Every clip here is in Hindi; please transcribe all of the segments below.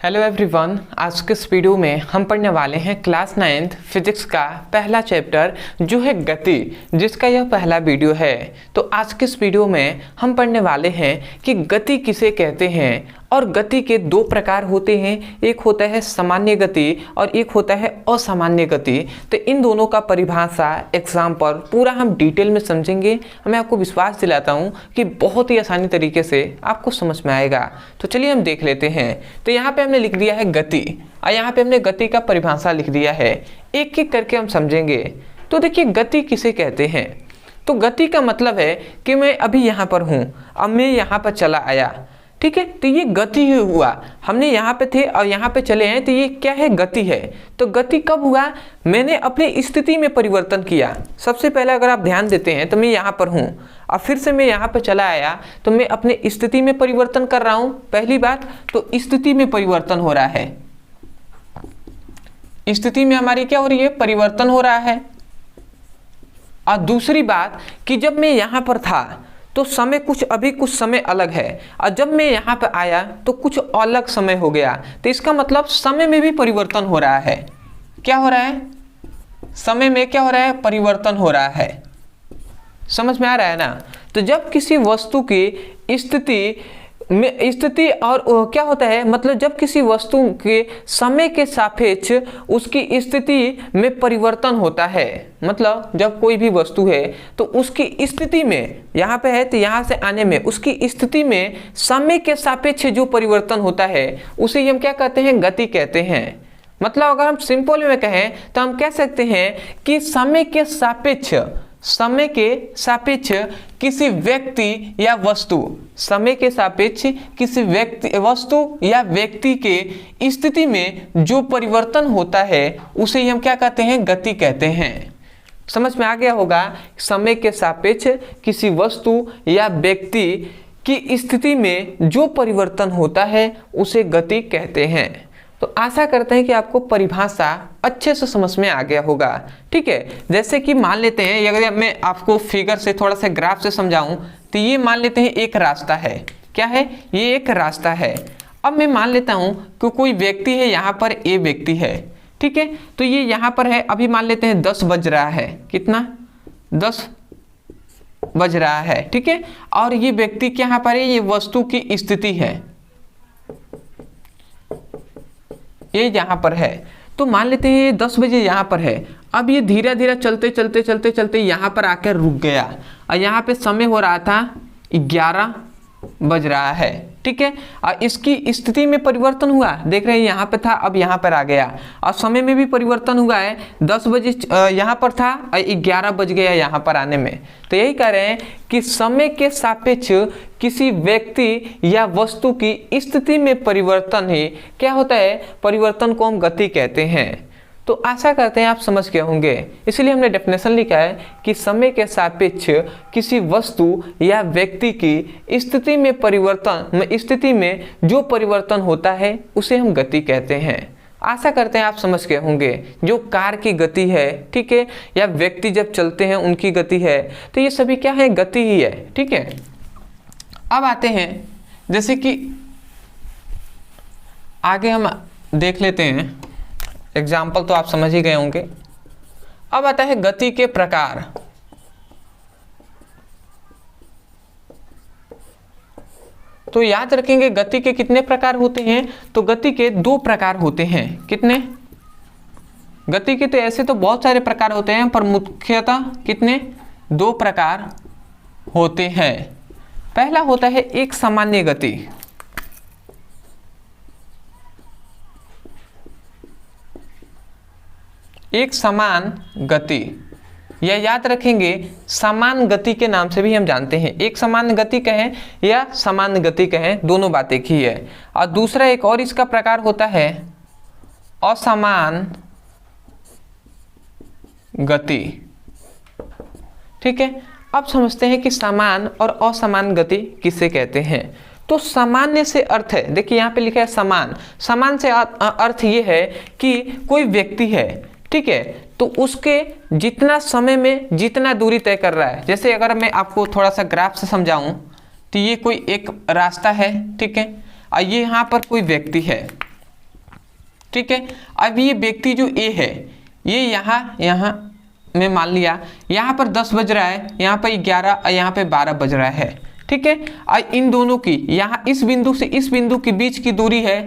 हेलो एवरीवन, आज के इस वीडियो में हम पढ़ने वाले हैं क्लास 9th फिजिक्स का पहला चैप्टर जो है गति, जिसका यह पहला वीडियो है। तो आज के इस वीडियो में हम पढ़ने वाले हैं कि गति किसे कहते हैं और गति के दो प्रकार होते हैं, एक होता है सामान्य गति और एक होता है असामान्य गति। तो इन दोनों का परिभाषा एग्जाम पर पूरा हम डिटेल में समझेंगे। मैं आपको विश्वास दिलाता हूँ कि बहुत ही आसानी तरीके से आपको समझ में आएगा। तो चलिए हम देख लेते हैं। तो यहाँ पे हमने लिख दिया है गति और यहाँ पे हमने गति का परिभाषा लिख दिया है। एक एक करके हम समझेंगे। तो देखिए गति किसे कहते हैं। तो गति का मतलब है कि मैं अभी यहाँ पर हूँ, अब मैं यहाँ पर चला आया, ठीक है, तो ये गति हुआ। हमने यहाँ पे थे और यहाँ पे चले हैं, तो ये क्या है, गति है। तो गति कब हुआ, मैंने अपनी स्थिति में परिवर्तन किया। सबसे पहले अगर आप ध्यान देते हैं तो मैं यहाँ पर हूँ और फिर से मैं यहाँ पे चला आया, तो मैं अपने स्थिति में परिवर्तन कर रहा हूँ। पहली बात तो स्थिति में परिवर्तन हो रहा है, स्थिति में हमारी क्या हो रही है, परिवर्तन हो रहा है। और दूसरी बात कि जब मैं यहाँ पर था तो समय कुछ समय अलग है और जब मैं यहाँ पे आया तो कुछ अलग समय हो गया। तो इसका मतलब समय में भी परिवर्तन हो रहा है। क्या हो रहा है, समय में क्या हो रहा है, परिवर्तन हो रहा है। समझ में आ रहा है ना। तो जब किसी वस्तु की स्थिति और क्या होता है, मतलब जब किसी वस्तु के समय के सापेक्ष उसकी स्थिति में परिवर्तन होता है, मतलब जब कोई भी वस्तु है तो उसकी स्थिति में यहाँ पे है तो यहाँ से आने में उसकी स्थिति में समय के सापेक्ष जो परिवर्तन होता है उसे हम क्या कहते हैं, गति कहते हैं। मतलब अगर हम सिंपल में कहें तो हम कह सकते हैं कि समय के सापेक्ष किसी व्यक्ति या वस्तु, समय के सापेक्ष किसी वस्तु या व्यक्ति के स्थिति में जो परिवर्तन होता है उसे हम क्या कहते हैं, गति कहते हैं। समझ में आ गया होगा। समय के सापेक्ष किसी वस्तु या व्यक्ति की स्थिति में जो परिवर्तन होता है उसे गति कहते हैं। तो आशा करते हैं कि आपको परिभाषा अच्छे से समझ में आ गया होगा। ठीक है, जैसे कि मान लेते हैं, अगर मैं आपको फिगर से थोड़ा सा ग्राफ से समझाऊं तो ये मान लेते हैं एक रास्ता है। क्या है, ये एक रास्ता है। अब मैं मान लेता हूं कि कोई व्यक्ति है, यहाँ पर ए व्यक्ति है, ठीक है, तो ये यहाँ पर है। अभी मान लेते हैं 10 बज रहा है, कितना, 10 बज रहा है, ठीक है। और ये व्यक्ति क्या यहाँ पर है, ये वस्तु की स्थिति है, ये यहाँ पर है। तो मान लेते हैं ये 10 बजे यहाँ पर है। अब ये धीरे धीरे चलते यहाँ पर आकर रुक गया और यहाँ पे समय हो रहा था 11 बज रहा है, ठीक है। और इसकी स्थिति में परिवर्तन हुआ, देख रहे हैं यहाँ पे था, अब यहाँ पर आ गया। और समय में भी परिवर्तन हुआ है, 10 बजे यहाँ पर था और 11 बज गया यहाँ पर आने में। तो यही कह रहे हैं कि समय के सापेक्ष किसी व्यक्ति या वस्तु की स्थिति में परिवर्तन ही क्या होता है, परिवर्तन को हम गति कहते हैं। तो आशा करते हैं आप समझ गए होंगे। इसलिए हमने डेफिनेशन लिखा है कि समय के सापेक्ष किसी वस्तु या व्यक्ति की स्थिति में जो परिवर्तन होता है उसे हम गति कहते हैं। आशा करते हैं आप समझ गए होंगे। जो कार की गति है, ठीक है, या व्यक्ति जब चलते हैं उनकी गति है, तो ये सभी क्या है, गति ही है, ठीक है। अब आते हैं, जैसे कि आगे हम देख लेते हैं, एग्जाम्पल तो आप समझ ही गए होंगे। अब आता है गति के प्रकार। तो याद रखेंगे गति के कितने प्रकार होते हैं। तो गति के 2 प्रकार होते हैं। कितने, गति के तो ऐसे तो बहुत सारे प्रकार होते हैं, पर मुख्यतः कितने, 2 प्रकार होते हैं। पहला होता है एक सामान्य गति। एक समान गति, या याद रखेंगे समान गति के नाम से भी हम जानते हैं। एक समान गति कहें या समान गति कहें, दोनों बात एक ही है। और दूसरा एक और इसका प्रकार होता है असमान गति, ठीक है। अब समझते हैं कि समान और असमान गति किसे कहते हैं। तो सामान्य से अर्थ है, देखिए यहाँ पे लिखा है समान। समान से अर्थ ये है कि कोई व्यक्ति है, ठीक है, तो उसके जितना समय में जितना दूरी तय कर रहा है। जैसे अगर मैं आपको थोड़ा सा ग्राफ से समझाऊं तो ये कोई एक रास्ता है, ठीक है, और ये यहाँ पर कोई व्यक्ति है, ठीक है। अब ये व्यक्ति जो ए है, ये यहाँ में मान लिया यहाँ पर 10 बज रहा है, यहाँ पर 11 और यहाँ पे 12 बज रहा है, ठीक है। और इन दोनों की यहाँ इस बिंदु से इस बिंदु के बीच की दूरी है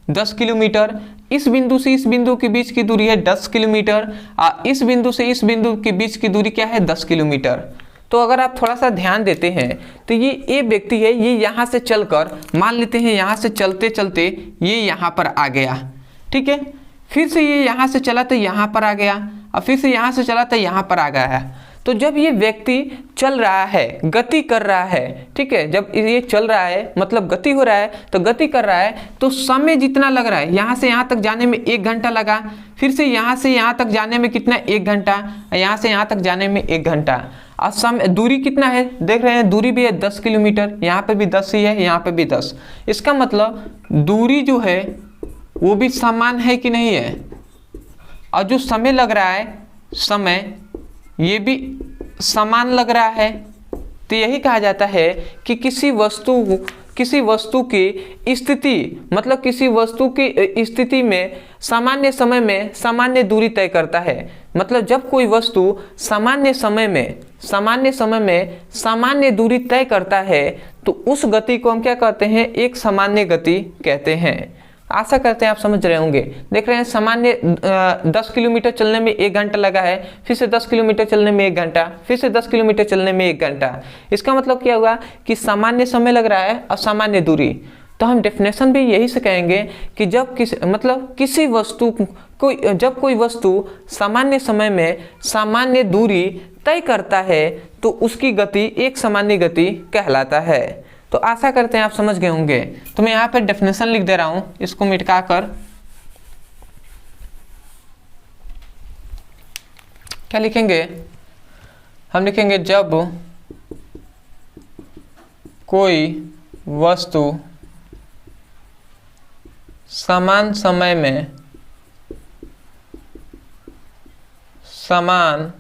10 किलोमीटर, इस बिंदु से इस बिंदु के बीच की दूरी है 10 किलोमीटर, और इस बिंदु से इस बिंदु के बीच की दूरी क्या है 10 किलोमीटर। तो अगर आप थोड़ा सा ध्यान देते हैं तो ये ए व्यक्ति है, ये यहाँ से चलकर मान लेते हैं यहाँ से चलते चलते ये यहाँ पर आ गया, ठीक है। फिर से ये यहाँ से चला तो यहाँ पर आ गया, और फिर से यहाँ से चला तो यहाँ पर आ गया है। तो जब ये व्यक्ति चल रहा है, गति कर रहा है, ठीक है, जब ये चल रहा है मतलब गति हो रहा है, तो गति कर रहा है तो समय जितना लग रहा है, यहाँ से यहाँ तक जाने में 1 घंटा लगा, फिर से यहाँ तक जाने में कितना 1 घंटा, यहाँ से यहाँ तक जाने में 1 घंटा। और समय दूरी कितना है देख रहे हैं, दूरी भी है 10 किलोमीटर, यहाँ पे भी 10 ही है, यहाँ पे भी 10। इसका मतलब दूरी जो है वो भी समान है कि नहीं है, और जो समय लग रहा है समय ये भी समान लग रहा है। तो यही कहा जाता है कि किसी वस्तु की स्थिति मतलब किसी वस्तु की स्थिति में सामान्य समय में सामान्य दूरी तय करता है। मतलब जब कोई वस्तु सामान्य समय में सामान्य दूरी तय करता है तो उस गति को हम क्या कहते हैं, एक सामान्य गति कहते हैं। आशा करते हैं आप समझ रहे होंगे। देख रहे हैं सामान्य 10 किलोमीटर चलने में 1 घंटा लगा है, फिर से 10 किलोमीटर चलने में 1 घंटा, फिर से 10 किलोमीटर चलने में 1 घंटा। इसका मतलब क्या हुआ कि सामान्य समय लग रहा है और सामान्य दूरी। तो हम डेफिनेशन भी यही से कहेंगे कि जब जब कोई वस्तु सामान्य समय में सामान्य दूरी तय करता है तो उसकी गति एक सामान्य गति कहलाता है। तो आशा करते हैं आप समझ गए होंगे। तो मैं यहाँ पे डेफिनेशन लिख दे रहा हूं, इसको मिटा कर क्या लिखेंगे, हम लिखेंगे जब कोई वस्तु समान समय में समान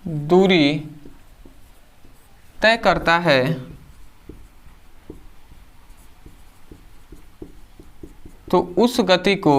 दूरी तय करता है तो उस गति को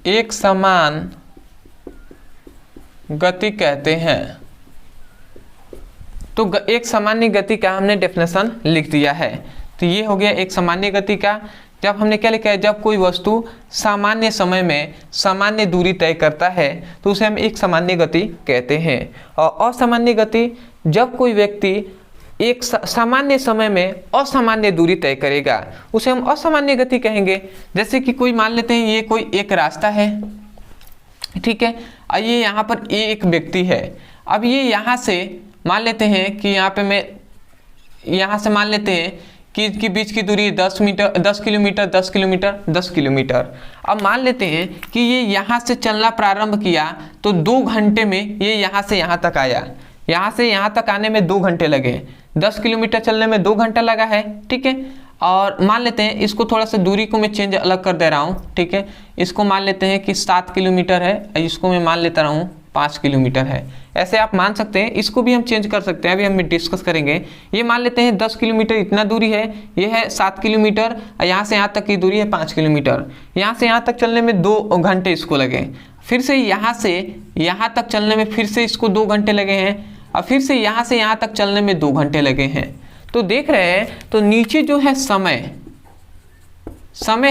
एक समान गति कहते हैं। तो एक सामान्य गति का हमने डेफिनेशन लिख दिया है। तो ये हो गया एक सामान्य गति का। जब हमने क्या लिखा है, जब कोई वस्तु सामान्य समय में सामान्य दूरी तय करता है तो उसे हम एक सामान्य गति कहते हैं। और असामान्य गति, जब कोई व्यक्ति एक सामान्य समय में असामान्य दूरी तय करेगा उसे हम असामान्य गति कहेंगे। जैसे कि कोई मान लेते हैं ये कोई एक रास्ता है, ठीक है, और ये यहाँ पर एक व्यक्ति है। अब ये यहाँ से मान लेते हैं कि यहाँ पे मैं यहाँ से मान लेते हैं कि इनके बीच की दूरी 10 किलोमीटर। अब मान लेते हैं कि ये यहाँ से चलना प्रारंभ किया तो 2 घंटे में ये यहाँ से यहाँ तक आया, यहाँ से यहाँ तक आने में 2 घंटे लगे, 10 किलोमीटर चलने में 2 घंटा लगा है, ठीक है। और मान लेते हैं इसको थोड़ा सा दूरी को मैं चेंज अलग कर दे रहा हूँ, ठीक है। इसको मान लेते हैं कि 7 किलोमीटर है, इसको मैं मान लेता रहा हूँ 5 किलोमीटर है। ऐसे आप मान सकते हैं, इसको भी हम चेंज कर सकते हैं, अभी हम डिस्कस करेंगे। ये मान लेते हैं 10 किलोमीटर इतना दूरी है, ये है 7 किलोमीटर, और यहाँ से यहाँ तक की दूरी है 5 किलोमीटर। यहाँ से यहाँ तक चलने में 2 घंटे इसको लगे, फिर से यहाँ तक चलने में फिर से इसको 2 घंटे लगे हैं, और फिर से यहाँ तक चलने में 2 घंटे लगे हैं। तो देख रहे हैं, तो नीचे जो है समय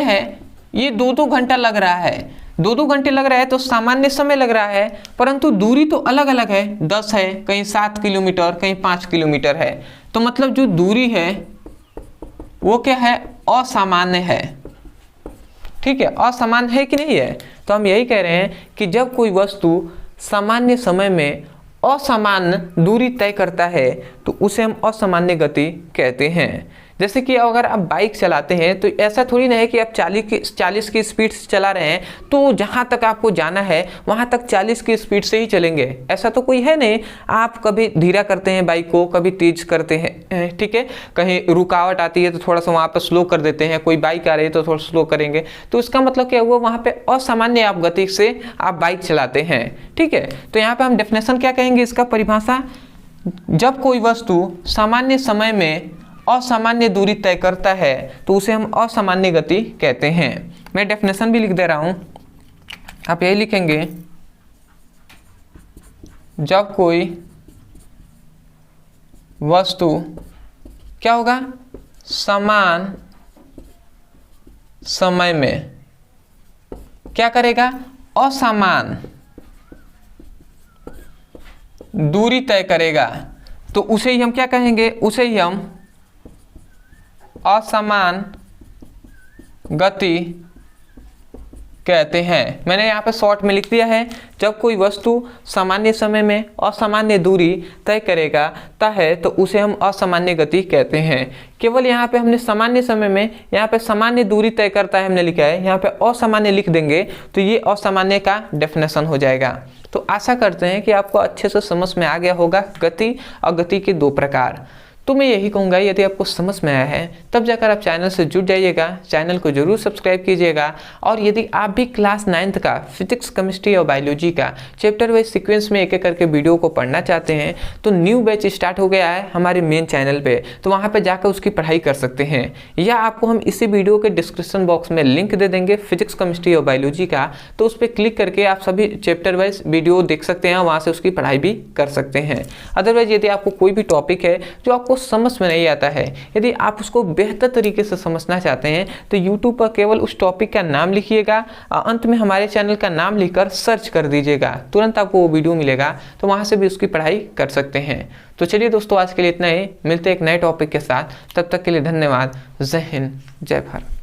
है ये 2-2 घंटा लग रहा है, 2-2 घंटे लग रहा है तो सामान्य समय लग रहा है, परंतु दूरी तो अलग अलग है, 10 है, कहीं 7 किलोमीटर, कहीं 5 किलोमीटर है। तो मतलब जो दूरी है वो क्या है, असामान्य है, ठीक है, असामान्य है कि नहीं है। तो हम यही कह रहे हैं कि जब कोई वस्तु सामान्य समय में असामान्य दूरी तय करता है तो उसे हम असामान्य गति कहते हैं। जैसे कि अगर आप बाइक चलाते हैं तो ऐसा थोड़ी ना है कि आप 40 की स्पीड से चला रहे हैं तो जहाँ तक आपको जाना है वहाँ तक 40 की स्पीड से ही चलेंगे, ऐसा तो कोई है नहीं। आप कभी धीरा करते हैं बाइक को, कभी तेज करते हैं, ठीक है, कहीं रुकावट आती है तो थोड़ा सा वहाँ पर स्लो कर देते हैं, कोई बाइक आ रही है तो थोड़ा स्लो करेंगे। तो इसका मतलब क्या हुआ, वहाँ पर असामान्य आप गति से आप बाइक चलाते हैं, ठीक है। तो यहाँ पर हम डेफिनेशन क्या कहेंगे, इसका परिभाषा, जब कोई वस्तु सामान्य समय में असामान्य दूरी तय करता है तो उसे हम असामान्य गति कहते हैं। मैं डेफिनेशन भी लिख दे रहा हूं, आप यही लिखेंगे, जब कोई वस्तु क्या होगा, समान समय में क्या करेगा, असमान दूरी तय करेगा, तो उसे ही हम क्या कहेंगे, उसे ही हम असमान गति कहते हैं। मैंने यहाँ पे शॉर्ट में लिख दिया है, जब कोई वस्तु सामान्य समय में असामान्य दूरी तय करेगा है तो उसे हम असामान्य गति कहते हैं। केवल यहाँ पे हमने सामान्य समय में, यहाँ पे सामान्य दूरी तय करता है हमने लिखा है, यहाँ पे असामान्य लिख देंगे तो ये असामान्य का डेफिनेशन हो जाएगा। तो आशा करते हैं कि आपको अच्छे से समझ में आ गया होगा गति और गति के दो प्रकार। तो मैं यही कहूँगा, यदि आपको समझ में आया है तब जाकर आप चैनल से जुड़ जाइएगा, चैनल को जरूर सब्सक्राइब कीजिएगा। और यदि आप भी क्लास 9th का फिजिक्स, केमिस्ट्री और बायोलॉजी का चैप्टर वाइज सीक्वेंस में एक एक करके वीडियो को पढ़ना चाहते हैं तो न्यू बैच स्टार्ट हो गया है हमारे मेन चैनल पे, तो वहाँ पर जाकर उसकी पढ़ाई कर सकते हैं, या आपको हम इसी वीडियो के डिस्क्रिप्शन बॉक्स में लिंक दे देंगे फिजिक्स, केमिस्ट्री और बायोलॉजी का, तो उस पर क्लिक करके आप सभी चैप्टर वाइज वीडियो देख सकते हैं, वहाँ से उसकी पढ़ाई भी कर सकते हैं। अदरवाइज यदि आपको कोई भी टॉपिक है जो आपको समझ में नहीं आता है, यदि आप उसको बेहतर तरीके से समझना चाहते हैं तो YouTube पर केवल उस टॉपिक का नाम लिखिएगा, अंत में हमारे चैनल का नाम लिखकर सर्च कर दीजिएगा, तुरंत आपको वो वीडियो मिलेगा, तो वहां से भी उसकी पढ़ाई कर सकते हैं। तो चलिए दोस्तों, आज के लिए इतना ही, मिलते हैं एक नए टॉपिक के साथ, तब तक के लिए धन्यवाद। जय हिंद, जय भारत।